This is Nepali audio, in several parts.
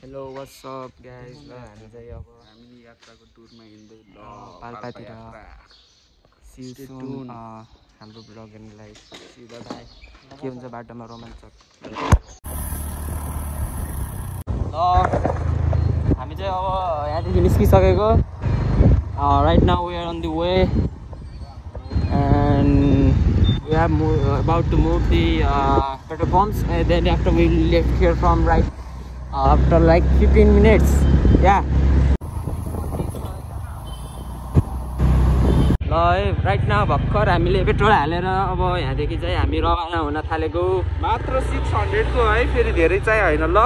Hello, what's up guys? हामी चाहिँ अब हामी यात्राको टुरमा हिँड्दै पाल्पातिर see you soon. हाम्रो ब्लग हेर्नलाई सिधा बाई के हुन्छ बाटोमा रोमाञ्चक हामी चाहिँ अब यहाँदेखि निस्किसकेको right now we are on the way and we are about to move the petrol pumps and then after we left here from right after like 15 minutes yeah ल राइट नाउ भर्खर हामीले पेट्रोल हालेर अब यहाँदेखि चाहिँ हामी रवाना हुन थालेको मात्र 600 को है फेरि धेरै चाहिँ हैन ल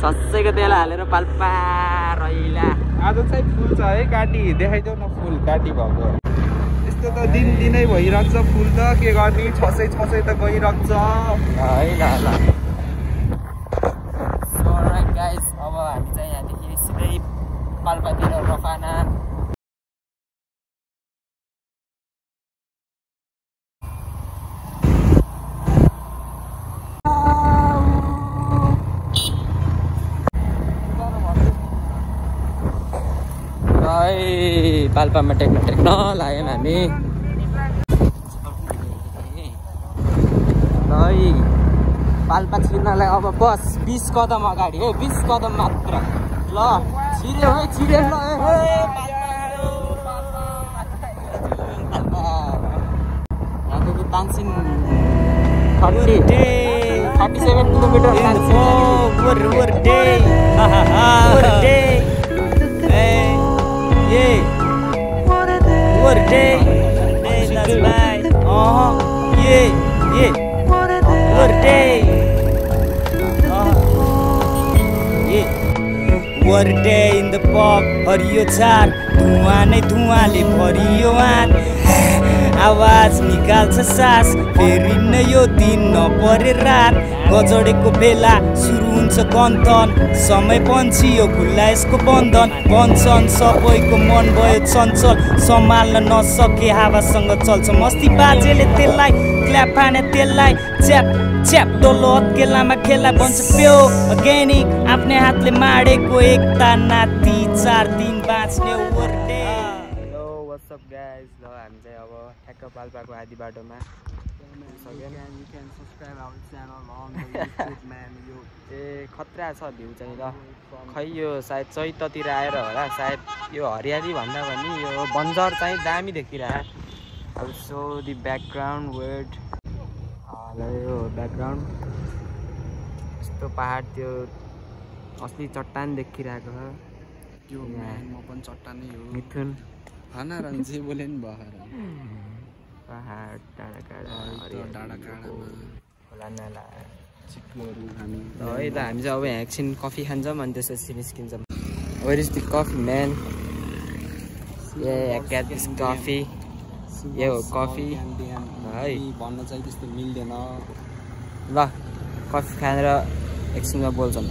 छस्सैको तेल हालेर पाल्पा रैला आज चाहिँ फुल छ है गाडी देखाइदेऊ न फुल गाडी भएको यस्तो त दिनै भइराख्छ फुल त के गर्ने 600 त गइराख्छ है ल सो राइट गाइस अब हामी चाहिँ यहाँदेखि सिधै पाल्पातिर रवाना पाल्पामा टेक्न लाग्यौँ हामी पाल्पा छिर्नलाई अब बस 20 कदम अगाडि है 20 कदम मात्र ल छिर्यो है छिर्यो ल यहाँदेखि Tansen 37 kilometre What a day, that's right. Yeah. What a day, yeah. What a day in the pub, हरियो चार धुवा नै धुवाले भरियो आँट आवाज निकाल्छ सास फेरि न यो दिन नपरे रात गजडेको बेला सुरु हुन्छ गन्थन समय पन्छियो खुल्ला यसको बन्धन भन्छन् सबैको मन भयो चञ्चल सम्हाल्न नसके हावासँग चल्छ मस्ती बाजेले त्यसलाई क्ल्याप हाने त्यसलाई च्याप च्याप डोलो अत्केलामा खेला भन्छ प्यो अर्ग्यानिक आफ्नै हातले माडेको एकता नाति 4 दिन बाँच्ने ओर्डे हेलो व्हाट्स अप गाइस ल हामी चाहिँ अब ठ्याक्क पाल्पाको आदि बाटोमा ए खतरा छ भ्यू चाहिँ ल खै यो सायद चैततिर आएर होला सायद यो हरियाली भन्दा पनि यो बन्जर चाहिँ दामी देखिरह अब सो द ब्याकग्राउन्ड वेट यो ब्याकग्राउन्ड यस्तो पहाड त्यो असली चट्टान देखिरहेको छ त्यो म पनि चट्टानै हो मिथुन खाना रन्जे बोले नि भएर पहाड डाँडाकाँडा खोला नाला चिक्लोहरू हामी है त हामी चाहिँ अब यहाँ एकछिन कफी खान्छौँ अनि त्यसपछि निस्किन्छौँ where is the coffee man a get this coffee यो हो कफी है भन्न चाहिँ त्यस्तो मिल्दैन ल कफी खाएर एकछिनमा बोल्छौँ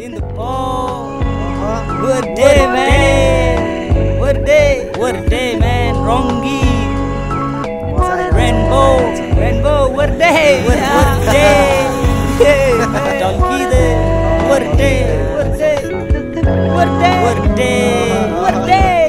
In the pub, what a day, man. What a day, man. Rongi, rainbow, what a day, what a day. Donkey day, what a day, what a day, what a day, what a day.